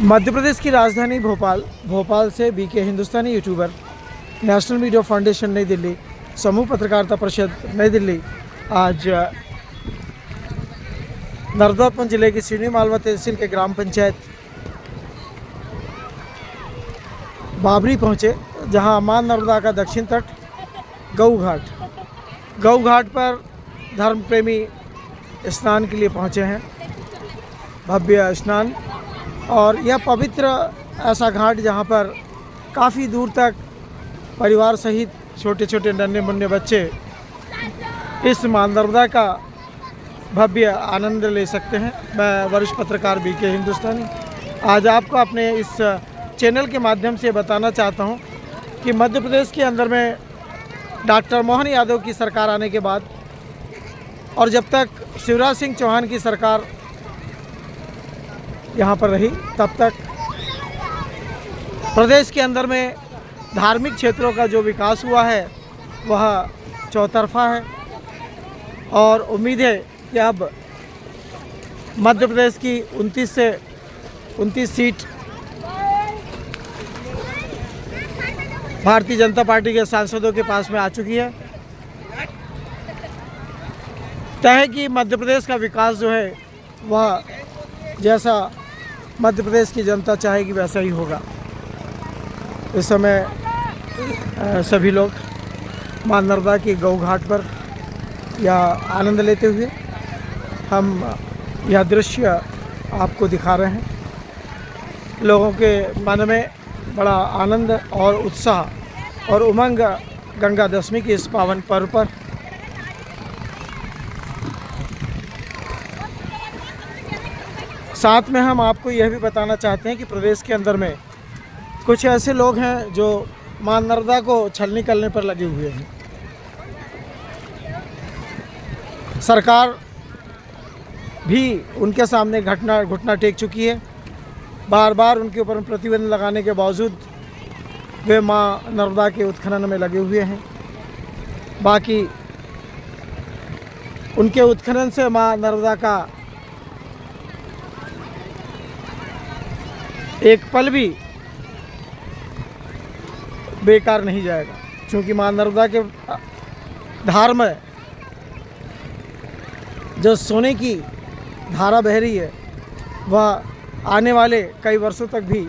मध्य प्रदेश की राजधानी भोपाल से बीके हिंदुस्तानी यूट्यूबर, नेशनल मीडिया फाउंडेशन नई दिल्ली, समूह पत्रकारिता परिषद नई दिल्ली आज नर्मदापुरम जिले की सिवनी मालवा तहसील के ग्राम पंचायत बाबरी पहुँचे, जहां मां नर्मदा का दक्षिण तट गऊ घाट पर धर्म प्रेमी स्नान के लिए पहुँचे हैं। भव्य स्नान और यह पवित्र ऐसा घाट जहाँ पर काफ़ी दूर तक परिवार सहित छोटे छोटे नन्हे मुन्ने बच्चे इस मां नर्मदा का भव्य आनंद ले सकते हैं। मैं वरिष्ठ पत्रकार बीके हिंदुस्तानी आज आपको अपने इस चैनल के माध्यम से बताना चाहता हूं कि मध्य प्रदेश के अंदर में डॉक्टर मोहन यादव की सरकार आने के बाद और जब तक शिवराज सिंह चौहान की सरकार यहाँ पर रही, तब तक प्रदेश के अंदर में धार्मिक क्षेत्रों का जो विकास हुआ है वह चौतरफा है और उम्मीद है कि अब मध्य प्रदेश की 29 सीट भारतीय जनता पार्टी के सांसदों के पास में आ चुकी है। तय है कि मध्य प्रदेश का विकास जो है वह जैसा मध्य प्रदेश की जनता चाहेगी वैसा ही होगा। इस समय सभी लोग मां नर्मदा की गौ घाट पर यह आनंद लेते हुए हम यह दृश्य आपको दिखा रहे हैं। लोगों के मन में बड़ा आनंद और उत्साह और उमंग गंगा दशमी के इस पावन पर्व पर। साथ में हम आपको यह भी बताना चाहते हैं कि प्रदेश के अंदर में कुछ ऐसे लोग हैं जो मां नर्मदा को छलनी करने पर लगे हुए हैं। सरकार भी उनके सामने घुटना टेक चुकी है। बार बार उनके ऊपर प्रतिबंध लगाने के बावजूद वे मां नर्मदा के उत्खनन में लगे हुए हैं। बाकी उनके उत्खनन से मां नर्मदा का एक पल भी बेकार नहीं जाएगा, क्योंकि मां नर्मदा के धार में जो सोने की धारा बह रही है वह आने वाले कई वर्षों तक भी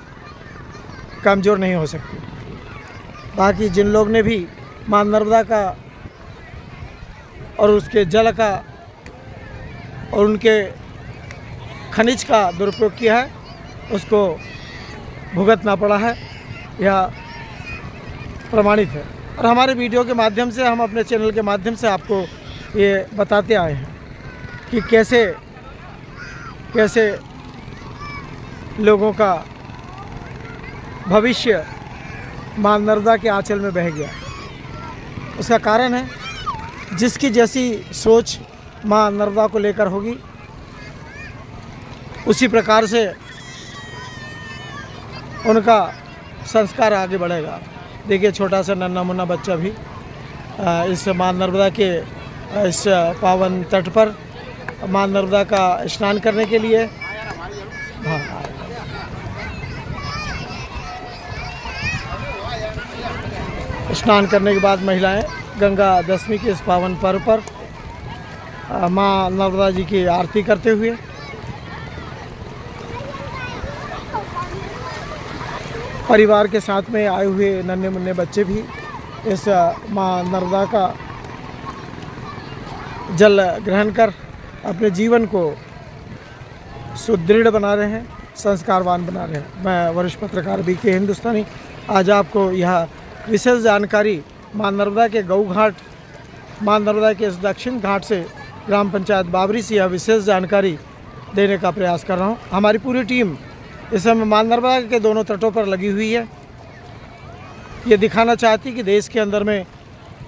कमज़ोर नहीं हो सकती। बाकी जिन लोग ने भी मां नर्मदा का और उसके जल का और उनके खनिज का दुरुपयोग किया है, उसको भुगतना पड़ा है, यह प्रमाणित है। और हमारे वीडियो के माध्यम से, हम अपने चैनल के माध्यम से आपको ये बताते आए हैं कि कैसे कैसे लोगों का भविष्य मां नर्मदा के आंचल में बह गया। उसका कारण है जिसकी जैसी सोच मां नर्मदा को लेकर होगी, उसी प्रकार से उनका संस्कार आगे बढ़ेगा। देखिए, छोटा सा नन्हा मुन्ना बच्चा भी इस मां नर्मदा के इस पावन तट पर मां नर्मदा का स्नान करने के लिए स्नान करने के बाद महिलाएं गंगा दशमी के इस पावन पर्व पर मां नर्मदा जी की आरती करते हुए परिवार के साथ में आए हुए नन्हे मुन्ने बच्चे भी इस मां नर्मदा का जल ग्रहण कर अपने जीवन को सुदृढ़ बना रहे हैं, संस्कारवान बना रहे हैं। मैं वरिष्ठ पत्रकार बीके हिंदुस्तानी आज आपको यह विशेष जानकारी मां नर्मदा के गऊ घाट, मां नर्मदा के इस दक्षिण घाट से ग्राम पंचायत बाबरी से यह विशेष जानकारी देने का प्रयास कर रहा हूँ। हमारी पूरी टीम इस समय मां नर्मदा के दोनों तटों पर लगी हुई है। ये दिखाना चाहती कि देश के अंदर में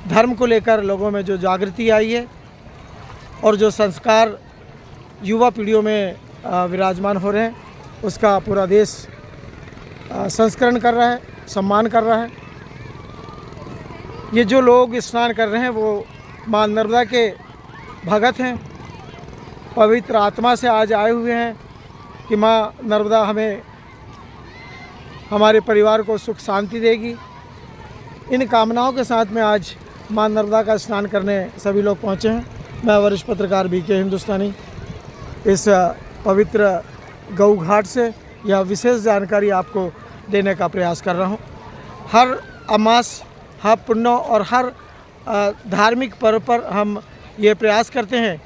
धर्म को लेकर लोगों में जो जागृति आई है और जो संस्कार युवा पीढ़ियों में विराजमान हो रहे हैं, उसका पूरा देश संस्करण कर रहा है, सम्मान कर रहा है। ये जो लोग स्नान कर रहे हैं वो मां नर्मदा के भगत हैं, पवित्र आत्मा से आज आए हुए हैं कि माँ नर्मदा हमें हमारे परिवार को सुख शांति देगी। इन कामनाओं के साथ में आज मां नर्मदा का स्नान करने सभी लोग पहुँचे हैं। मैं वरिष्ठ पत्रकार बीके हिंदुस्तानी इस पवित्र गौ घाट से यह विशेष जानकारी आपको देने का प्रयास कर रहा हूँ। हर अमास, हर पुण्यों और हर धार्मिक पर्व पर हम ये प्रयास करते हैं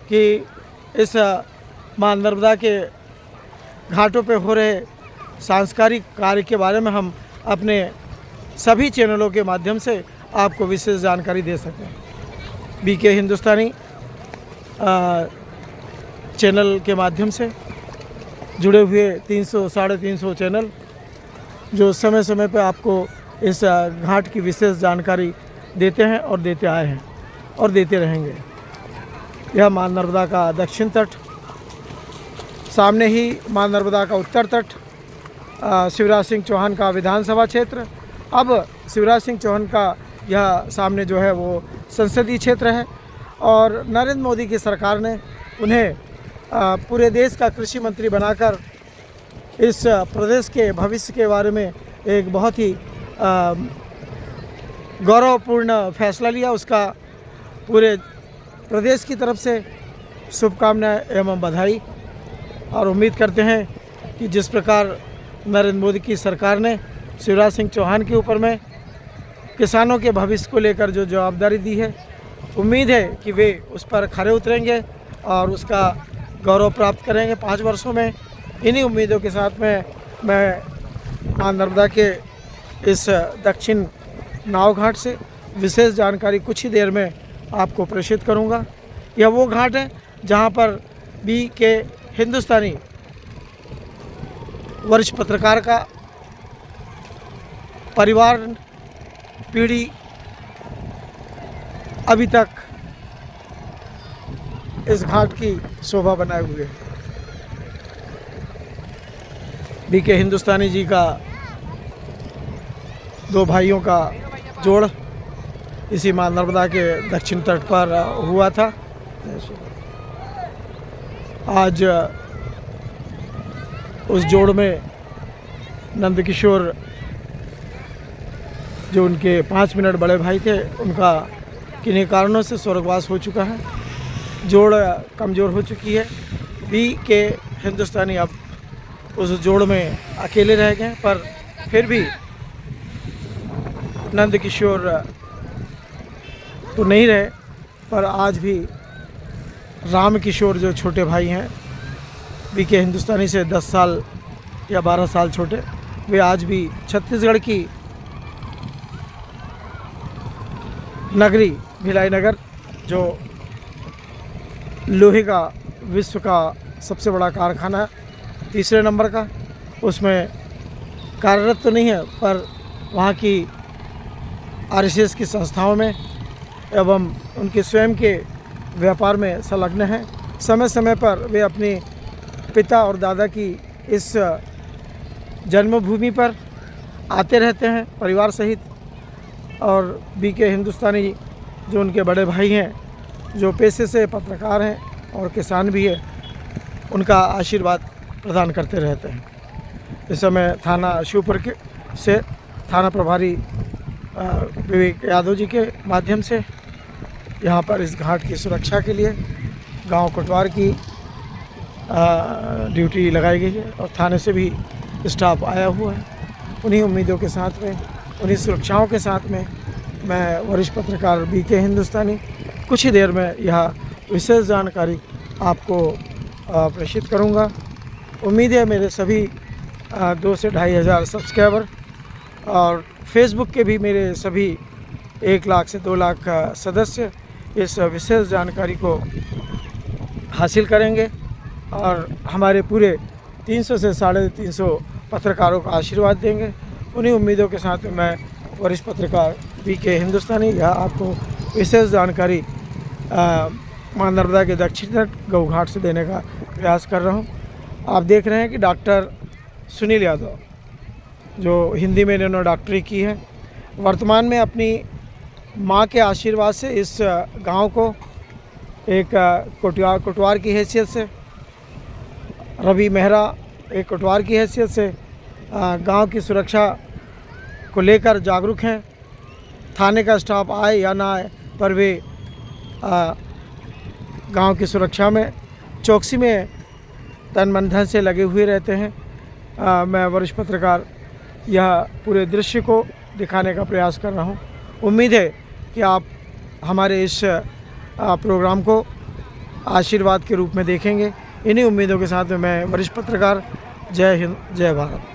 कि इस मां नर्मदा के घाटों पे हो रहे सांस्कृतिक कार्य के बारे में हम अपने सभी चैनलों के माध्यम से आपको विशेष जानकारी दे सकें। बीके हिंदुस्तानी चैनल के माध्यम से जुड़े हुए 300-350 चैनल जो समय समय पर आपको इस घाट की विशेष जानकारी देते हैं और देते आए हैं और देते रहेंगे। यह मां नर्मदा का दक्षिण तट, सामने ही मां नर्मदा का उत्तर तट, शिवराज सिंह चौहान का विधानसभा क्षेत्र। अब शिवराज सिंह चौहान का यह सामने जो है वो संसदीय क्षेत्र है और नरेंद्र मोदी की सरकार ने उन्हें पूरे देश का कृषि मंत्री बनाकर इस प्रदेश के भविष्य के बारे में एक बहुत ही गौरवपूर्ण फैसला लिया। उसका पूरे प्रदेश की तरफ से शुभकामनाएं एवं बधाई, और उम्मीद करते हैं कि जिस प्रकार नरेंद्र मोदी की सरकार ने शिवराज सिंह चौहान के ऊपर में किसानों के भविष्य को लेकर जो जवाबदारी दी है, उम्मीद है कि वे उस पर खरे उतरेंगे और उसका गौरव प्राप्त करेंगे 5 वर्षों में। इन्हीं उम्मीदों के साथ में मैं मां नर्मदा के इस दक्षिण नाव घाट से विशेष जानकारी कुछ ही देर में आपको प्रेषित करूंगा। यह वो घाट है जहां पर बीके हिंदुस्तानी वरिष्ठ पत्रकार का परिवार पीढ़ी अभी तक इस घाट की शोभा बनाए हुए है। बीके हिंदुस्तानी जी का 2 भाइयों का जोड़ इसी मां नर्मदा के दक्षिण तट पर हुआ था। आज उस जोड़ में नंदकिशोर, जो उनके 5 मिनट बड़े भाई थे, उनका किन्हीं कारणों से स्वर्गवास हो चुका है। जोड़ कमज़ोर हो चुकी है। बीके हिंदुस्तानी अब उस जोड़ में अकेले रह गए, पर फिर भी नंदकिशोर तो नहीं रहे, पर आज भी राम किशोर जो छोटे भाई हैं बीके हिंदुस्तानी से 10 साल या 12 साल छोटे, वे आज भी छत्तीसगढ़ की नगरी भिलाई नगर, जो लोहे का विश्व का सबसे बड़ा कारखाना 3 नंबर का, उसमें कार्यरत तो नहीं है, पर वहाँ की आरएसएस की संस्थाओं में एवं उनके स्वयं के व्यापार में संलग्न हैं। समय समय पर वे अपने पिता और दादा की इस जन्मभूमि पर आते रहते हैं परिवार सहित। और बीके हिंदुस्तानी जो उनके बड़े भाई हैं, जो पेशे से पत्रकार हैं और किसान भी है, उनका आशीर्वाद प्रदान करते रहते हैं। इस समय थाना शिवपुर के से थाना प्रभारी विवेक यादव जी के माध्यम से यहाँ पर इस घाट की सुरक्षा के लिए गांव कोटवार की ड्यूटी लगाई गई है और थाने से भी स्टाफ आया हुआ है। उन्हीं उम्मीदों के साथ में, उन्हीं सुरक्षाओं के साथ में मैं वरिष्ठ पत्रकार बीके हिंदुस्तानी कुछ ही देर में यह विशेष जानकारी आपको प्रेषित करूंगा। उम्मीद है मेरे सभी 2 से 2.5 हज़ार सब्सक्राइबर और फेसबुक के भी मेरे सभी 1 लाख से 2 लाख सदस्य इस विशेष जानकारी को हासिल करेंगे और हमारे पूरे 300 से 350 पत्रकारों का आशीर्वाद देंगे। उन्हीं उम्मीदों के साथ मैं वरिष्ठ पत्रकार बीके हिंदुस्तानी यह आपको विशेष जानकारी मां नर्मदा के दक्षिण तट गौ घाट से देने का प्रयास कर रहा हूं। आप देख रहे हैं कि डॉक्टर सुनील यादव, जो हिंदी में इन्होंने डॉक्टरी की है, वर्तमान में अपनी मां के आशीर्वाद से इस गांव को एक कोटवार की हैसियत से, रवि मेहरा एक कोटवार की हैसियत से गांव की सुरक्षा को लेकर जागरूक हैं। थाने का स्टाफ आए या ना आए, पर वे गांव की सुरक्षा में, चौकसी में तन मन धन से लगे हुए रहते हैं। मैं वरिष्ठ पत्रकार यह पूरे दृश्य को दिखाने का प्रयास कर रहा हूं। उम्मीद है कि आप हमारे इस प्रोग्राम को आशीर्वाद के रूप में देखेंगे। इन्हीं उम्मीदों के साथ में मैं वरिष्ठ पत्रकार, जय हिंद, जय भारत।